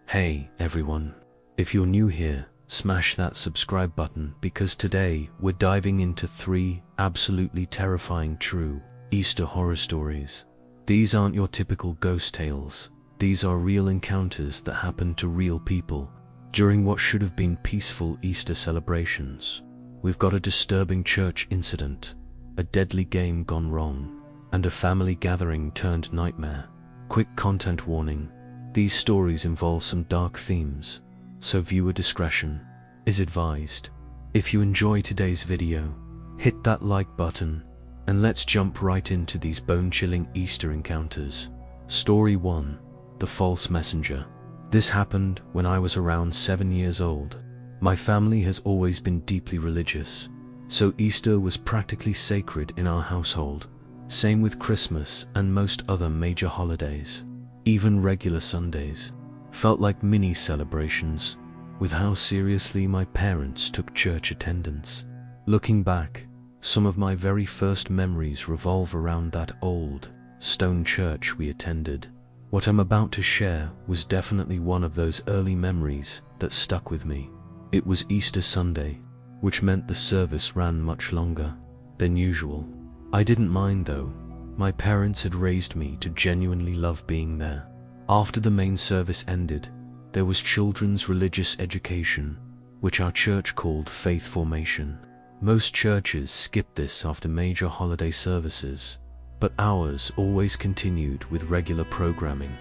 Hey everyone, if you're new here, smash that subscribe button because today we're diving into 3 absolutely terrifying true Easter horror stories. These aren't your typical ghost tales, these are real encounters that happened to real people during what should have been peaceful Easter celebrations. We've got a disturbing church incident, a deadly game gone wrong, and a family gathering turned nightmare. Quick content warning. These stories involve some dark themes, so viewer discretion is advised. If you enjoy today's video, hit that like button, and let's jump right into these bone-chilling Easter encounters. Story 1. The False Messenger. This happened when I was around 7 years old. My family has always been deeply religious, so Easter was practically sacred in our household. Same with Christmas and most other major holidays. Even regular Sundays felt like mini celebrations with how seriously my parents took church attendance. Looking back, some of my very first memories revolve around that old stone church we attended. What I'm about to share was definitely one of those early memories that stuck with me. It was Easter Sunday, which meant the service ran much longer than usual. I didn't mind though. My parents had raised me to genuinely love being there. After the main service ended, there was children's religious education, which our church called faith formation. Most churches skipped this after major holiday services, but ours always continued with regular programming.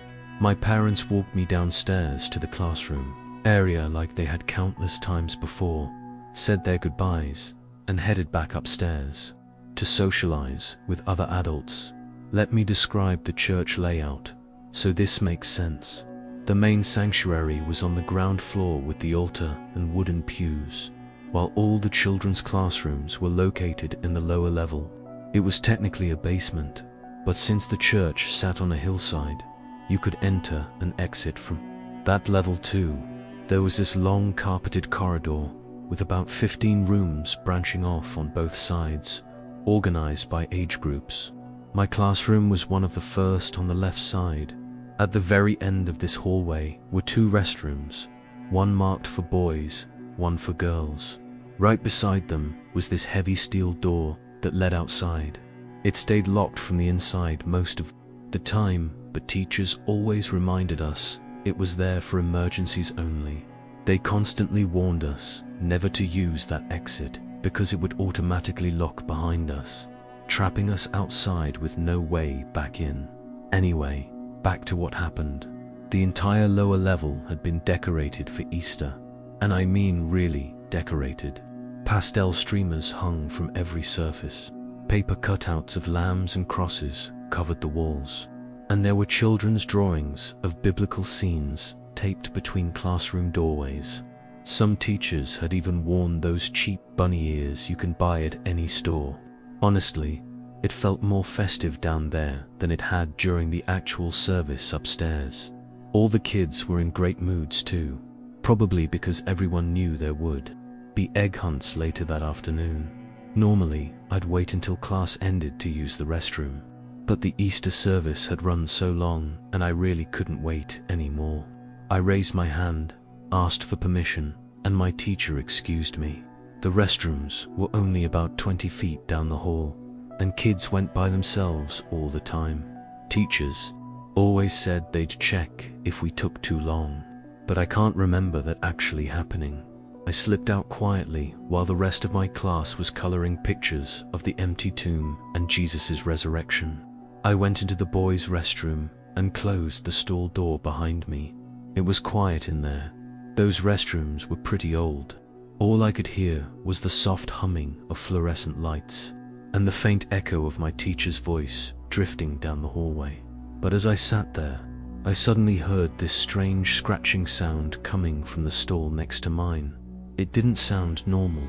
My parents walked me downstairs to the classroom area like they had countless times before, said their goodbyes, and headed back upstairs to socialize with other adults. Let me describe the church layout, so this makes sense. The main sanctuary was on the ground floor with the altar and wooden pews, while all the children's classrooms were located in the lower level. It was technically a basement, but since the church sat on a hillside, you could enter and exit from that level too. There was this long carpeted corridor with about 15 rooms branching off on both sides, organized by age groups. My classroom was one of the first on the left side. At the very end of this hallway were 2 restrooms, one marked for boys, one for girls. Right beside them was this heavy steel door that led outside. It stayed locked from the inside most of the time, but teachers always reminded us it was there for emergencies only. They constantly warned us never to use that exit because it would automatically lock behind us, trapping us outside with no way back in. Anyway, back to what happened. The entire lower level had been decorated for Easter, and I mean really decorated. Pastel streamers hung from every surface. Paper cutouts of lambs and crosses covered the walls, and there were children's drawings of biblical scenes taped between classroom doorways. Some teachers had even worn those cheap bunny ears you can buy at any store. Honestly, it felt more festive down there than it had during the actual service upstairs. All the kids were in great moods too, probably because everyone knew there would be egg hunts later that afternoon. Normally, I'd wait until class ended to use the restroom, but the Easter service had run so long and I really couldn't wait anymore. I raised my hand, asked for permission, and my teacher excused me. The restrooms were only about 20 feet down the hall, and kids went by themselves all the time. Teachers always said they'd check if we took too long, but I can't remember that actually happening. I slipped out quietly while the rest of my class was coloring pictures of the empty tomb and Jesus' resurrection. I went into the boys' restroom and closed the stall door behind me. It was quiet in there. Those restrooms were pretty old. All I could hear was the soft humming of fluorescent lights and the faint echo of my teacher's voice drifting down the hallway. But as I sat there, I suddenly heard this strange scratching sound coming from the stall next to mine. It didn't sound normal,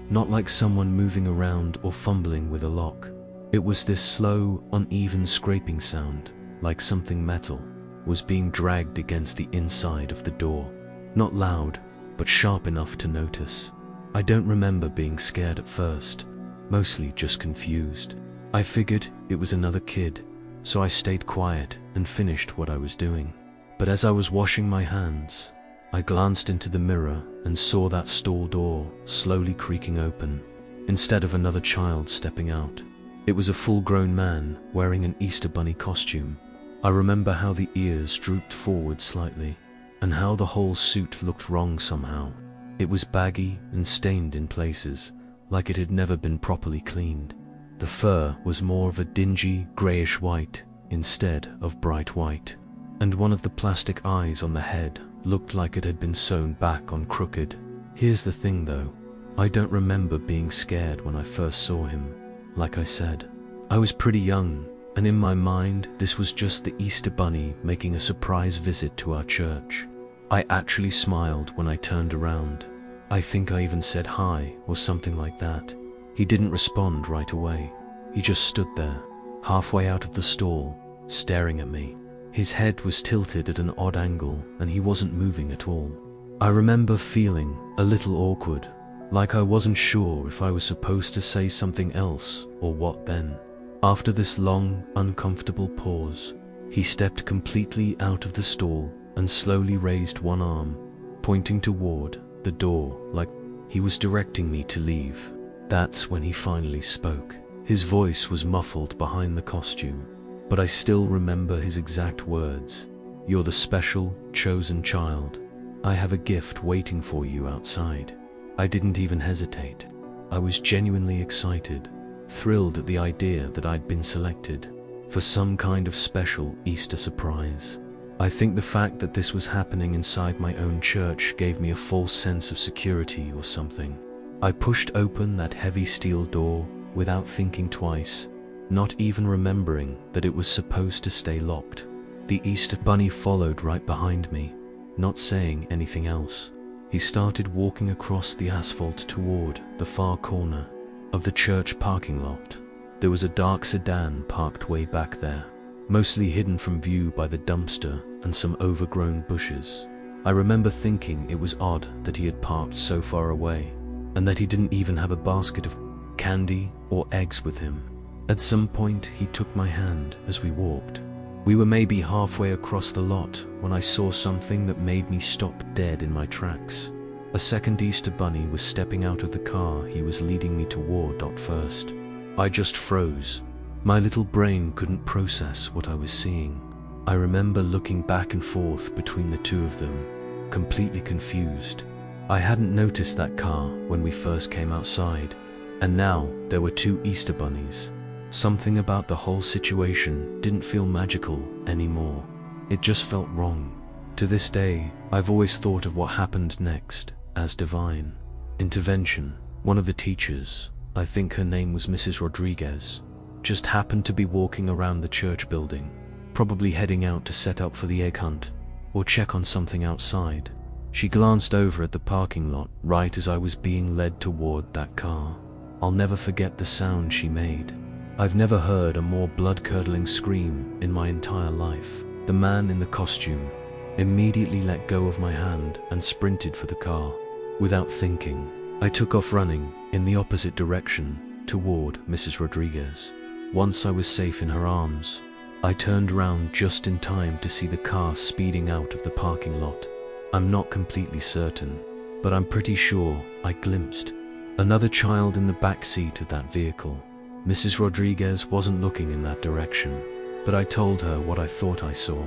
not like someone moving around or fumbling with a lock. It was this slow, uneven scraping sound, like something metal was being dragged against the inside of the door. Not loud, but sharp enough to notice. I don't remember being scared at first, mostly just confused. I figured it was another kid, so I stayed quiet and finished what I was doing. But as I was washing my hands, I glanced into the mirror and saw that stall door slowly creaking open, instead of another child stepping out. It was a full-grown man wearing an Easter bunny costume. I remember how the ears drooped forward slightly, and how the whole suit looked wrong somehow. It was baggy and stained in places, like it had never been properly cleaned. The fur was more of a dingy, greyish white instead of bright white, and one of the plastic eyes on the head looked like it had been sewn back on crooked. Here's the thing though, I don't remember being scared when I first saw him. Like I said, I was pretty young, and in my mind this was just the Easter bunny making a surprise visit to our church. I actually smiled when I turned around. I think I even said hi or something like that. He didn't respond right away. He just stood there, halfway out of the stall, staring at me. His head was tilted at an odd angle and he wasn't moving at all. I remember feeling a little awkward, like I wasn't sure if I was supposed to say something else or what then. After this long, uncomfortable pause, he stepped completely out of the stall and slowly raised one arm, pointing toward the door like he was directing me to leave. That's when he finally spoke. His voice was muffled behind the costume, but I still remember his exact words. "You're the special, chosen child. I have a gift waiting for you outside." I didn't even hesitate. I was genuinely excited, thrilled at the idea that I'd been selected for some kind of special Easter surprise. I think the fact that this was happening inside my own church gave me a false sense of security or something. I pushed open that heavy steel door without thinking twice, not even remembering that it was supposed to stay locked. The Easter bunny followed right behind me, not saying anything else. He started walking across the asphalt toward the far corner of the church parking lot. There was a dark sedan parked way back there, mostly hidden from view by the dumpster and some overgrown bushes. I remember thinking it was odd that he had parked so far away, and that he didn't even have a basket of candy or eggs with him. At some point he took my hand as we walked. We were maybe halfway across the lot when I saw something that made me stop dead in my tracks. A second Easter bunny was stepping out of the car he was leading me toward at first. I just froze. My little brain couldn't process what I was seeing. I remember looking back and forth between the two of them, completely confused. I hadn't noticed that car when we first came outside, and now there were two Easter bunnies. Something about the whole situation didn't feel magical anymore. It just felt wrong. To this day, I've always thought of what happened next as divine intervention. One of the teachers, I think her name was Mrs. Rodriguez, just happened to be walking around the church building, probably heading out to set up for the egg hunt or check on something outside. She glanced over at the parking lot right as I was being led toward that car. I'll never forget the sound she made. I've never heard a more blood-curdling scream in my entire life. The man in the costume immediately let go of my hand and sprinted for the car. Without thinking, I took off running in the opposite direction toward Mrs. Rodriguez. Once I was safe in her arms, I turned around just in time to see the car speeding out of the parking lot. I'm not completely certain, but I'm pretty sure I glimpsed another child in the back seat of that vehicle. Mrs. Rodriguez wasn't looking in that direction, but I told her what I thought I saw,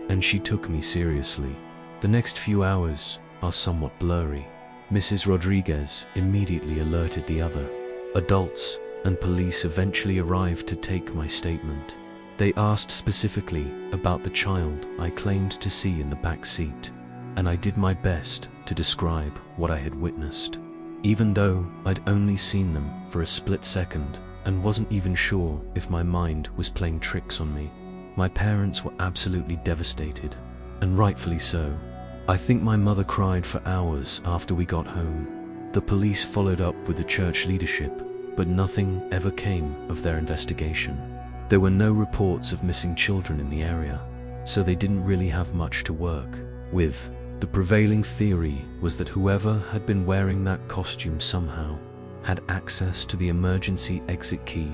and she took me seriously. The next few hours are somewhat blurry. Mrs. Rodriguez immediately alerted the other adults, and police eventually arrived to take my statement. They asked specifically about the child I claimed to see in the back seat, and I did my best to describe what I had witnessed. Even though I'd only seen them for a split second and wasn't even sure if my mind was playing tricks on me, my parents were absolutely devastated, and rightfully so. I think my mother cried for hours after we got home. The police followed up with the church leadership, but nothing ever came of their investigation. There were no reports of missing children in the area, so they didn't really have much to work with. The prevailing theory was that whoever had been wearing that costume somehow had access to the emergency exit key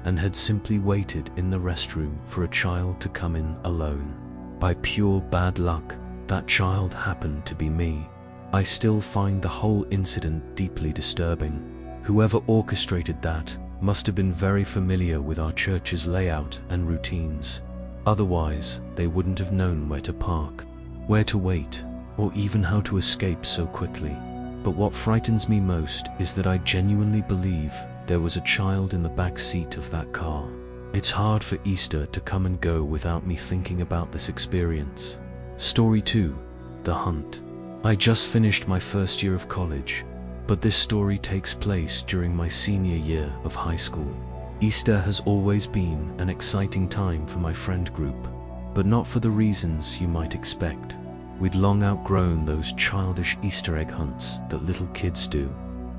and had simply waited in the restroom for a child to come in alone. By pure bad luck, that child happened to be me. I still find the whole incident deeply disturbing. Whoever orchestrated that must have been very familiar with our church's layout and routines. Otherwise, they wouldn't have known where to park, where to wait, or even how to escape so quickly. But what frightens me most is that I genuinely believe there was a child in the back seat of that car. It's hard for Easter to come and go without me thinking about this experience. Story 2. The Hunt. I just finished my first year of college, but this story takes place during my senior year of high school. Easter has always been an exciting time for my friend group, but not for the reasons you might expect. We'd long outgrown those childish Easter egg hunts that little kids do,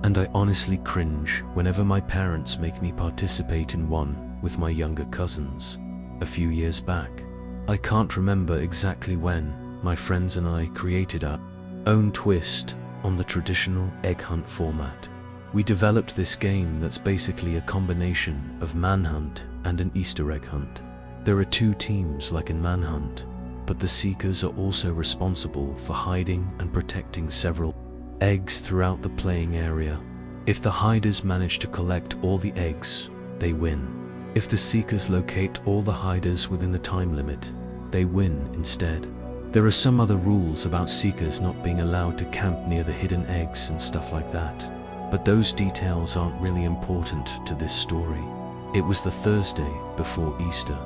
and I honestly cringe whenever my parents make me participate in one with my younger cousins. A few years back, I can't remember exactly when, my friends and I created our own twist on the traditional egg hunt format. We developed this game that's basically a combination of manhunt and an Easter egg hunt. There are 2 teams like in manhunt, but the seekers are also responsible for hiding and protecting several eggs throughout the playing area. If the hiders manage to collect all the eggs, they win. If the seekers locate all the hiders within the time limit, they win instead. There are some other rules about seekers not being allowed to camp near the hidden eggs and stuff like that, but those details aren't really important to this story. It was the Thursday before Easter,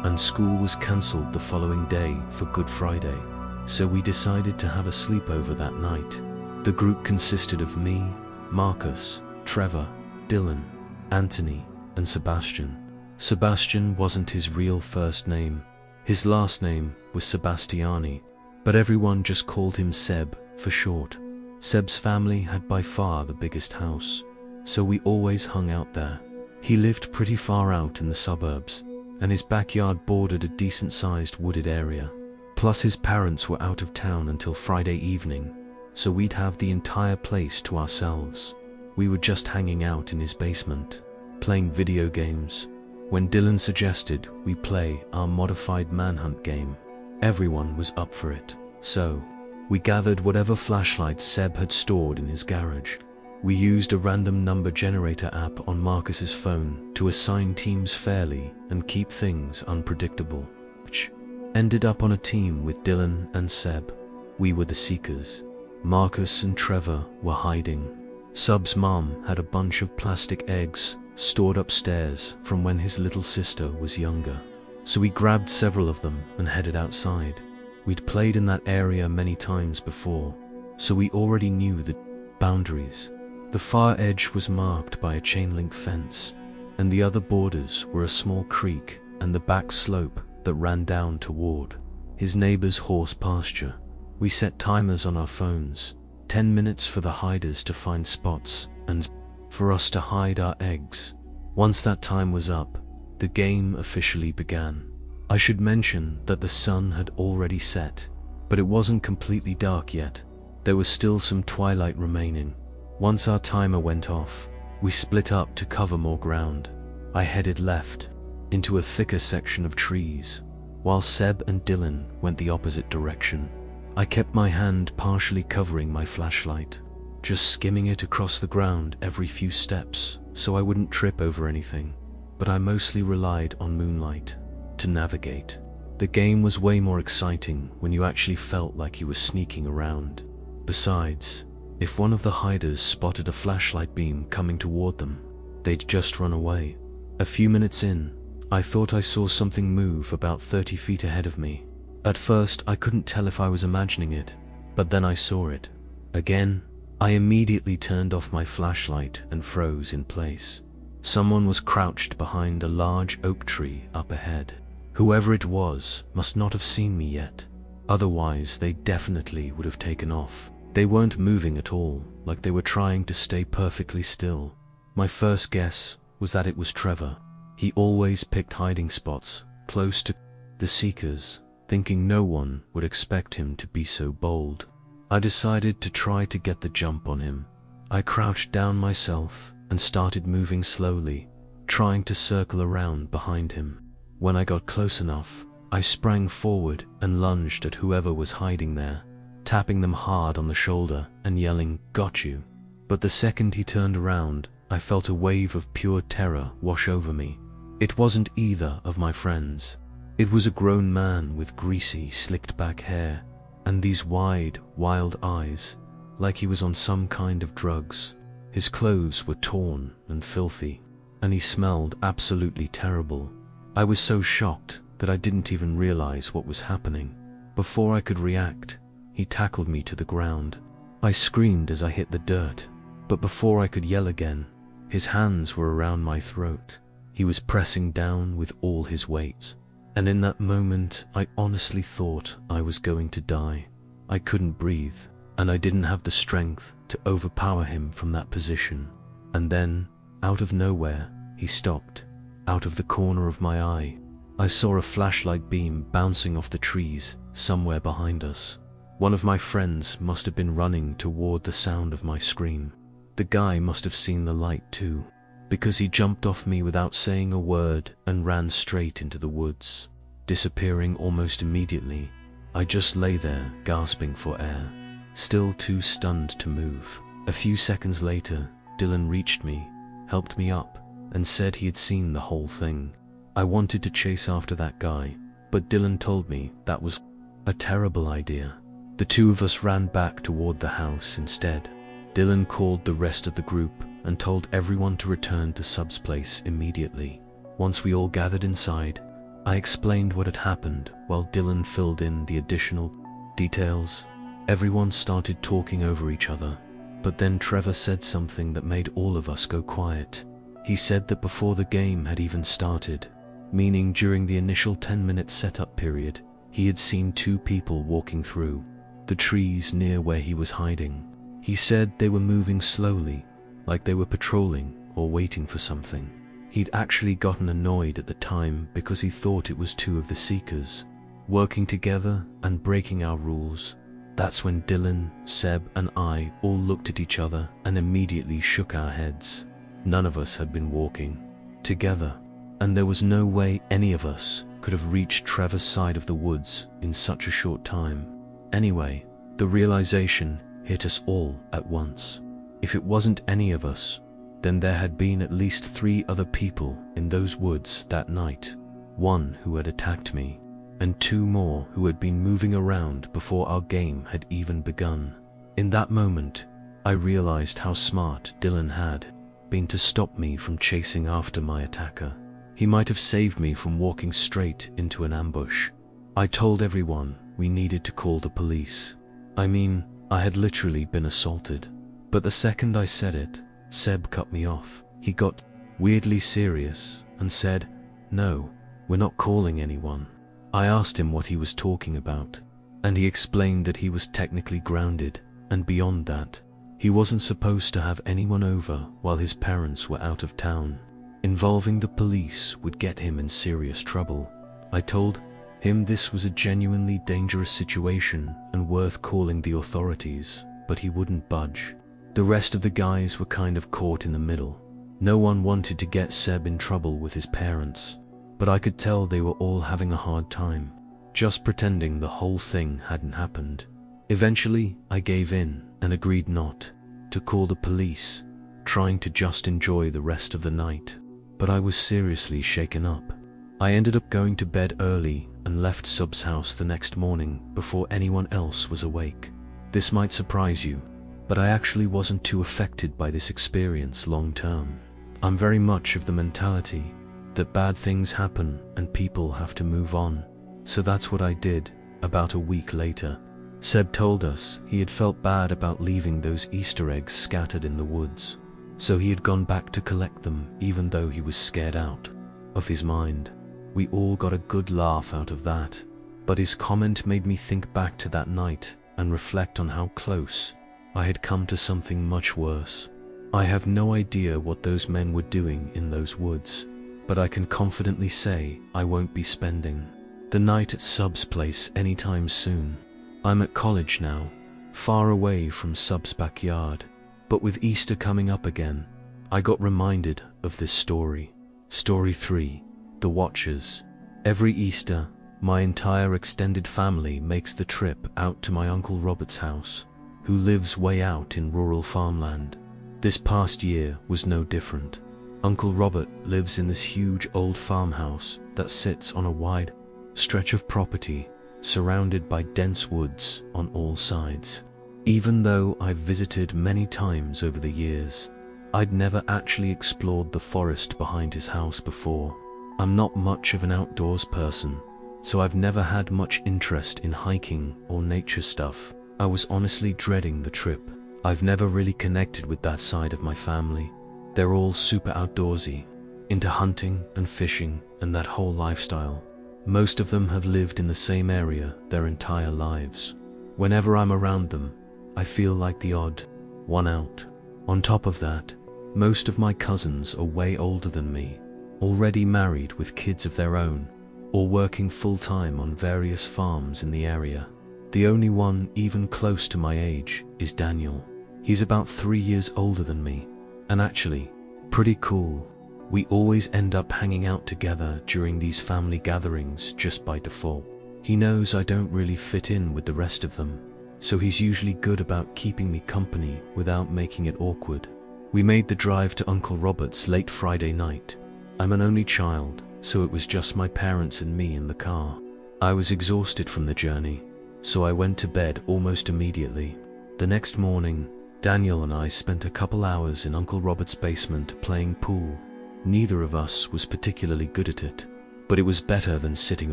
and school was cancelled the following day for Good Friday, so we decided to have a sleepover that night. The group consisted of me, Marcus, Trevor, Dylan, Anthony, and Sebastian. Sebastian wasn't his real first name. His last name was Sebastiani, but everyone just called him Seb for short. Seb's family had by far the biggest house, so we always hung out there. He lived pretty far out in the suburbs, and his backyard bordered a decent-sized wooded area. Plus his parents were out of town until Friday evening, so we'd have the entire place to ourselves. We were just hanging out in his basement, playing video games, when Dylan suggested we play our modified manhunt game. Everyone was up for it, so we gathered whatever flashlights Seb had stored in his garage. We used a random number generator app on Marcus's phone to assign teams fairly and keep things unpredictable, which ended up on a team with Dylan and Seb. We were the seekers. Marcus and Trevor were hiding. Sub's mom had a bunch of plastic eggs stored upstairs from when his little sister was younger, so we grabbed several of them and headed outside. We'd played in that area many times before, so we already knew the boundaries. The far edge was marked by a chain-link fence, and the other borders were a small creek and the back slope that ran down toward his neighbor's horse pasture. We set timers on our phones, 10 minutes for the hiders to find spots and for us to hide our eggs. Once that time was up, the game officially began. I should mention that the sun had already set, but it wasn't completely dark yet. There was still some twilight remaining. Once our timer went off, we split up to cover more ground. I headed left, into a thicker section of trees, while Seb and Dylan went the opposite direction. I kept my hand partially covering my flashlight, just skimming it across the ground every few steps so I wouldn't trip over anything, but I mostly relied on moonlight to navigate. The game was way more exciting when you actually felt like you were sneaking around. Besides, if one of the hiders spotted a flashlight beam coming toward them, they'd just run away. A few minutes in, I thought I saw something move about 30 feet ahead of me. At first, I couldn't tell if I was imagining it, but then I saw it. Again, I immediately turned off my flashlight and froze in place. Someone was crouched behind a large oak tree up ahead. Whoever it was must not have seen me yet. Otherwise, they definitely would have taken off. They weren't moving at all, like they were trying to stay perfectly still. My first guess was that it was Trevor. He always picked hiding spots close to the seekers, thinking no one would expect him to be so bold. I decided to try to get the jump on him. I crouched down myself and started moving slowly, trying to circle around behind him. When I got close enough, I sprang forward and lunged at whoever was hiding there, tapping them hard on the shoulder and yelling, "Got you." But the second he turned around, I felt a wave of pure terror wash over me. It wasn't either of my friends. It was a grown man with greasy, slicked-back hair and these wide, wild eyes, like he was on some kind of drugs. His clothes were torn and filthy, and he smelled absolutely terrible. I was so shocked that I didn't even realize what was happening. Before I could react, he tackled me to the ground. I screamed as I hit the dirt, but before I could yell again, his hands were around my throat. He was pressing down with all his weight. And in that moment, I honestly thought I was going to die. I couldn't breathe, and I didn't have the strength to overpower him from that position. And then, out of nowhere, he stopped. Out of the corner of my eye, I saw a flashlight beam bouncing off the trees somewhere behind us. One of my friends must have been running toward the sound of my scream. The guy must have seen the light too, because he jumped off me without saying a word and ran straight into the woods, disappearing almost immediately. I just lay there, gasping for air, still too stunned to move. A few seconds later, Dylan reached me, helped me up, and said he had seen the whole thing. I wanted to chase after that guy, but Dylan told me that was a terrible idea. The two of us ran back toward the house instead. Dylan called the rest of the group and told everyone to return to Sub's place immediately. Once we all gathered inside, I explained what had happened while Dylan filled in the additional details. Everyone started talking over each other, but then Trevor said something that made all of us go quiet. He said that before the game had even started, meaning during the initial 10-minute setup period, he had seen two people walking through the trees near where he was hiding. He said they were moving slowly, like they were patrolling or waiting for something. He'd actually gotten annoyed at the time because he thought it was two of the Seekers, working together and breaking our rules. That's when Dylan, Seb, and I all looked at each other and immediately shook our heads. None of us had been walking together, and there was no way any of us could have reached Trevor's side of the woods in such a short time. Anyway, the realization hit us all at once. If it wasn't any of us, then there had been at least 3 other people in those woods that night. 1 who had attacked me, and 2 more who had been moving around before our game had even begun. In that moment, I realized how smart Dylan had been to stop me from chasing after my attacker. He might have saved me from walking straight into an ambush. I told everyone we needed to call the police. I mean, I had literally been assaulted. But the second I said it, Seb cut me off. He got weirdly serious and said, "No, we're not calling anyone." I asked him what he was talking about, and he explained that he was technically grounded, and beyond that, he wasn't supposed to have anyone over while his parents were out of town. Involving the police would get him in serious trouble. I told him this was a genuinely dangerous situation and worth calling the authorities, but he wouldn't budge. The rest of the guys were kind of caught in the middle. No one wanted to get Seb in trouble with his parents, but I could tell they were all having a hard time, just pretending the whole thing hadn't happened. Eventually, I gave in and agreed not to call the police, trying to just enjoy the rest of the night. But I was seriously shaken up. I ended up going to bed early and left Sub's house the next morning before anyone else was awake. This might surprise you, but I actually wasn't too affected by this experience long term. I'm very much of the mentality that bad things happen and people have to move on, so that's what I did. About a week later, Seb told us he had felt bad about leaving those Easter eggs scattered in the woods, so he had gone back to collect them even though he was scared out of his mind. We all got a good laugh out of that, but his comment made me think back to that night and reflect on how close I had come to something much worse. I have no idea what those men were doing in those woods, but I can confidently say I won't be spending the night at Sub's place anytime soon. I'm at college now, far away from Sub's backyard, but with Easter coming up again, I got reminded of this story. Story 3, The Watchers. Every Easter, My entire extended family makes the trip out to my Uncle Robert's house, who lives way out in rural farmland. This past year was no different. Uncle Robert lives in this huge old farmhouse that sits on a wide stretch of property surrounded by dense woods on all sides. Even though I've visited many times over the years, I'd never actually explored the forest behind his house before. I'm not much of an outdoors person, so I've never had much interest in hiking or nature stuff. I was honestly dreading the trip. I've never really connected with that side of my family. They're all super outdoorsy, into hunting and fishing and that whole lifestyle. Most of them have lived in the same area their entire lives. Whenever I'm around them, I feel like the odd one out. On top of that, most of my cousins are way older than me, already married with kids of their own, or working full-time on various farms in the area. The only one even close to my age is Daniel. He's about 3 years older than me, and actually, pretty cool. We always end up hanging out together during these family gatherings just by default. He knows I don't really fit in with the rest of them, so he's usually good about keeping me company without making it awkward. We made the drive to Uncle Robert's late Friday night. I'm an only child, so it was just my parents and me in the car. I was exhausted from the journey, so I went to bed almost immediately. The next morning, Daniel and I spent a couple hours in Uncle Robert's basement playing pool. Neither of us was particularly good at it, but it was better than sitting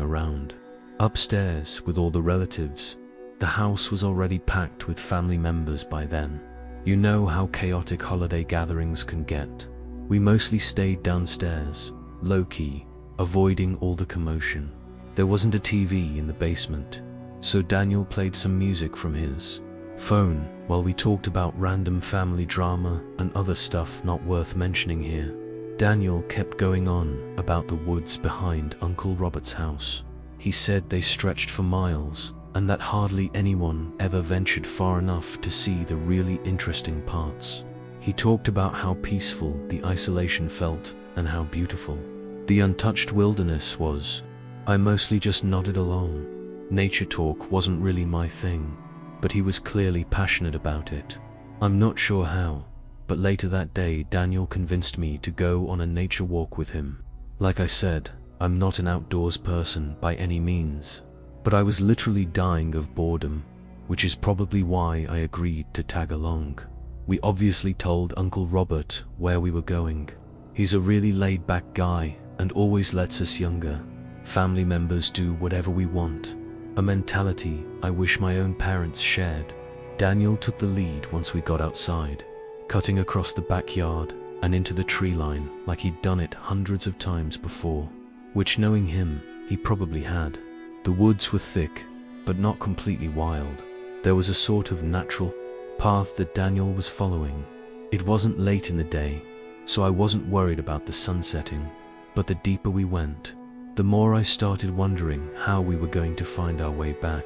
around. Upstairs, with all the relatives, the house was already packed with family members by then. You know how chaotic holiday gatherings can get. We mostly stayed downstairs, low-key, avoiding all the commotion. There wasn't a TV in the basement, so Daniel played some music from his phone while we talked about random family drama and other stuff not worth mentioning here. Daniel kept going on about the woods behind Uncle Robert's house. He said they stretched for miles, and that hardly anyone ever ventured far enough to see the really interesting parts. He talked about how peaceful the isolation felt and how beautiful the untouched wilderness was. I mostly just nodded along. Nature talk wasn't really my thing, but he was clearly passionate about it. I'm not sure how, but later that day Daniel convinced me to go on a nature walk with him. Like I said, I'm not an outdoors person by any means, but I was literally dying of boredom, which is probably why I agreed to tag along. We obviously told Uncle Robert where we were going. He's a really laid-back guy and always lets us younger family members do whatever we want, a mentality I wish my own parents shared. Daniel took the lead once we got outside, cutting across the backyard and into the tree line like he'd done it hundreds of times before, which, knowing him, he probably had. The woods were thick, but not completely wild. There was a sort of natural path that Daniel was following. It wasn't late in the day, so I wasn't worried about the sun setting, but the deeper we went, the more I started wondering how we were going to find our way back.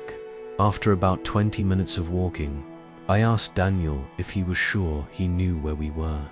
After about 20 minutes of walking, I asked Daniel if he was sure he knew where we were,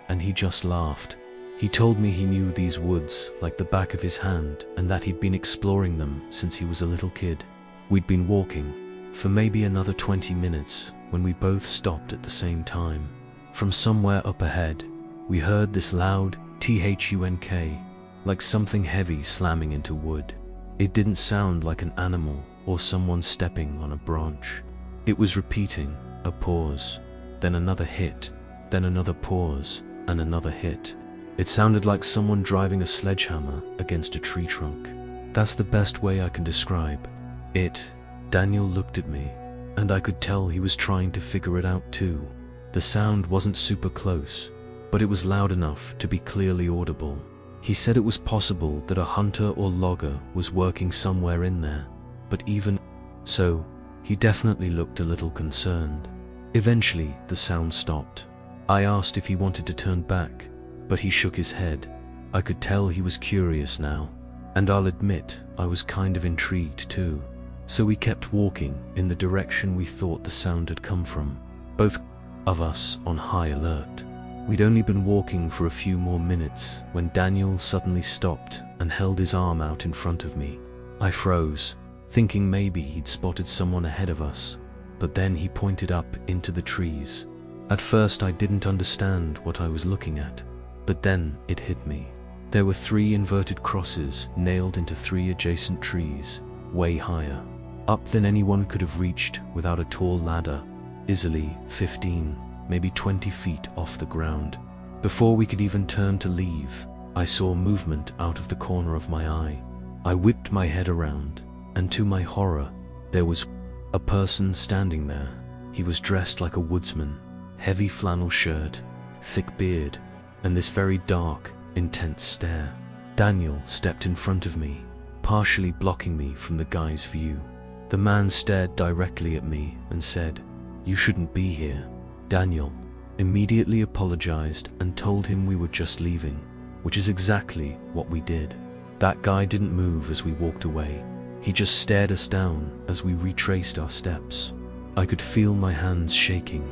and he just laughed. He told me he knew these woods like the back of his hand and that he'd been exploring them since he was a little kid. We'd been walking for maybe another 20 minutes when we both stopped at the same time. From somewhere up ahead, we heard this loud thunk, like something heavy slamming into wood. It didn't sound like an animal or someone stepping on a branch. It was repeating, a pause, then another hit, then another pause, and another hit. It sounded like someone driving a sledgehammer against a tree trunk. That's the best way I can describe it. Daniel looked at me, and I could tell he was trying to figure it out too. The sound wasn't super close, but it was loud enough to be clearly audible. He said it was possible that a hunter or logger was working somewhere in there, but even so, he definitely looked a little concerned. Eventually, the sound stopped. I asked if he wanted to turn back, but he shook his head. I could tell he was curious now, and I'll admit I was kind of intrigued too. So we kept walking in the direction we thought the sound had come from, both of us on high alert. We'd only been walking for a few more minutes when Daniel suddenly stopped and held his arm out in front of me. I froze, thinking maybe he'd spotted someone ahead of us, but then he pointed up into the trees. At first I didn't understand what I was looking at, but then it hit me. There were 3 inverted crosses nailed into 3 adjacent trees, way higher up than anyone could have reached without a tall ladder, easily 15, maybe 20 feet off the ground. Before we could even turn to leave, I saw movement out of the corner of my eye. I whipped my head around, and to my horror, there was a person standing there. He was dressed like a woodsman, heavy flannel shirt, thick beard, and this very dark, intense stare. Daniel stepped in front of me, partially blocking me from the guy's view. The man stared directly at me and said, "You shouldn't be here." Daniel immediately apologized and told him we were just leaving, which is exactly what we did. That guy didn't move as we walked away. He just stared us down as we retraced our steps. I could feel my hands shaking.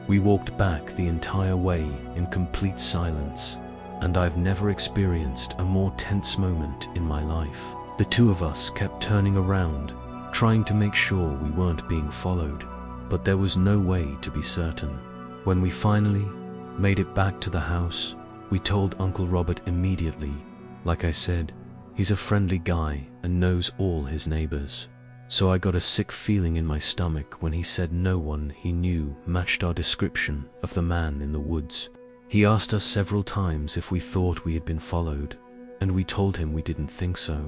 We walked back the entire way in complete silence, and I've never experienced a more tense moment in my life. The 2 of us kept turning around, trying to make sure we weren't being followed, but there was no way to be certain. When we finally made it back to the house, we told Uncle Robert immediately. Like I said, he's a friendly guy and knows all his neighbors. So I got a sick feeling in my stomach when he said no one he knew matched our description of the man in the woods. He asked us several times if we thought we had been followed, and we told him we didn't think so.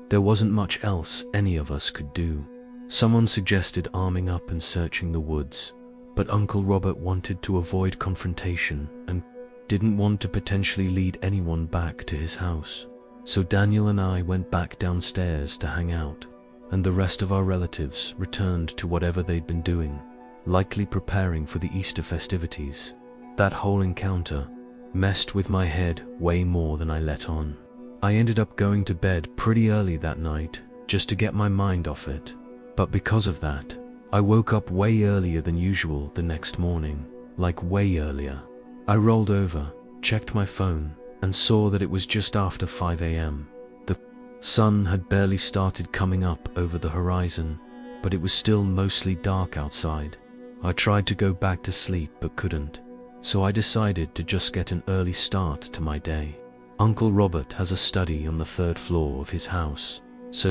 There wasn't much else any of us could do. Someone suggested arming up and searching the woods, but Uncle Robert wanted to avoid confrontation and didn't want to potentially lead anyone back to his house. So Daniel and I went back downstairs to hang out, and the rest of our relatives returned to whatever they'd been doing, likely preparing for the Easter festivities. That whole encounter messed with my head way more than I let on. I ended up going to bed pretty early that night just to get my mind off it. But because of that, I woke up way earlier than usual the next morning, like way earlier. I rolled over, checked my phone, and saw that it was just after 5 a.m. The sun had barely started coming up over the horizon, but it was still mostly dark outside. I tried to go back to sleep but couldn't, so I decided to just get an early start to my day. Uncle Robert has a study on the 3rd floor of his house, so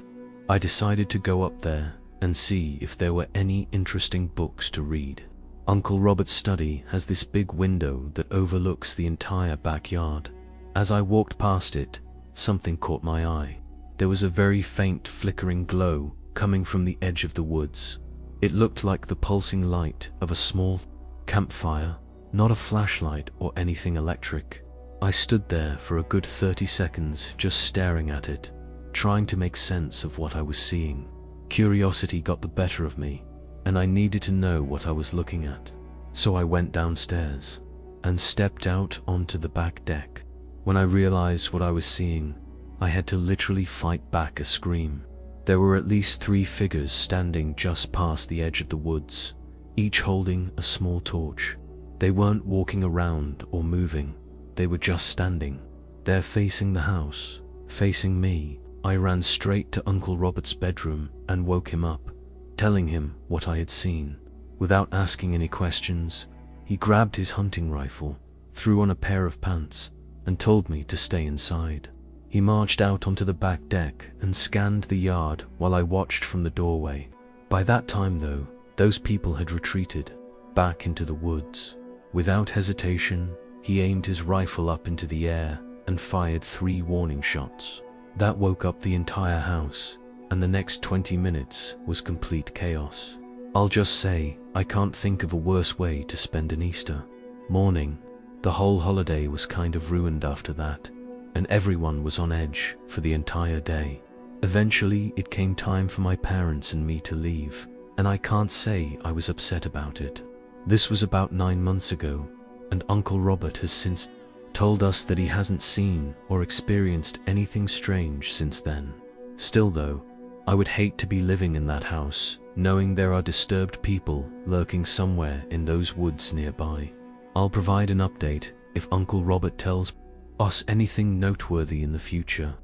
I decided to go up there and see if there were any interesting books to read. Uncle Robert's study has this big window that overlooks the entire backyard. As I walked past it, something caught my eye. There was a very faint flickering glow coming from the edge of the woods. It looked like the pulsing light of a small campfire, not a flashlight or anything electric. I stood there for a good 30 seconds just staring at it, trying to make sense of what I was seeing. Curiosity got the better of me, and I needed to know what I was looking at. So I went downstairs and stepped out onto the back deck. When I realized what I was seeing, I had to literally fight back a scream. There were at least 3 figures standing just past the edge of the woods, each holding a small torch. They weren't walking around or moving. They were just standing there facing the house, facing me. I ran straight to Uncle Robert's bedroom and woke him up, telling him what I had seen. Without asking any questions, he grabbed his hunting rifle, threw on a pair of pants, and told me to stay inside. He marched out onto the back deck and scanned the yard while I watched from the doorway. By that time though, those people had retreated back into the woods. Without hesitation, he aimed his rifle up into the air and fired 3 warning shots. That woke up the entire house, and the next 20 minutes was complete chaos. I'll just say, I can't think of a worse way to spend an Easter morning. The whole holiday was kind of ruined after that, and everyone was on edge for the entire day. Eventually, it came time for my parents and me to leave, and I can't say I was upset about it. This was about 9 months ago, and Uncle Robert has since told us that he hasn't seen or experienced anything strange since then. Still though, I would hate to be living in that house, knowing there are disturbed people lurking somewhere in those woods nearby. I'll provide an update if Uncle Robert tells us anything noteworthy in the future.